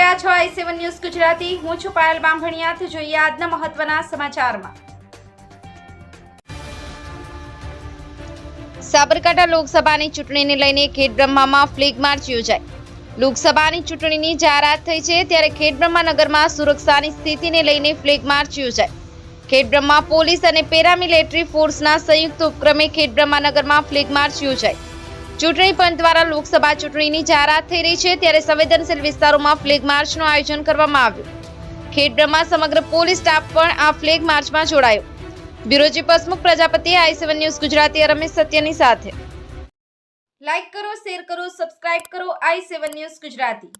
રહ્યા છો i7 news Gujarati. હું છું પાયલ બામભણિયા। જોઈએ આજના મહત્વના સમાચારમાં। સાબરકાંઠા લોકસભાની ચૂંટણીને લઈને ખેડબ્રહ્મામાં ફ્લેગ માર્ચ યોજાઈ। લોકસભાની ચૂંટણીની જાહેરાત થઈ છે ત્યારે ખેડબ્રહ્મા નગરમાં સુરક્ષાની સ્થિતિને લઈને ફ્લેગ માર્ચ યોજાઈ। ખેડબ્રહ્મા પોલીસ અને પેરામિલિટરી ફોર્સના સંયુક્ત ઉપક્રમે ખેડબ્રહ્મા નગરમાં ફ્લેગ માર્ચ યોજાઈ। ચૂંટણી પંચ દ્વારા લોકસભા ચૂંટણીની જાહેરાત થઈ રહી છે ત્યારે સંવેદનશીલ વિસ્તારોમાં ફ્લેગ માર્ચનું આયોજન કરવામાં આવ્યું। ખેડબ્રહ્મા સમગ્ર પોલીસ સ્ટાફ પણ આ ફ્લેગ માર્ચમાં જોડાયો। Bureau chief Hasmukh Prajapati, i7 news Gujarati. Ramesh સત્યની સાથે। લાઈક કરો, શેર કરો, સબસ્ક્રાઇબ કરો i7 ન્યૂઝ ગુજરાતી।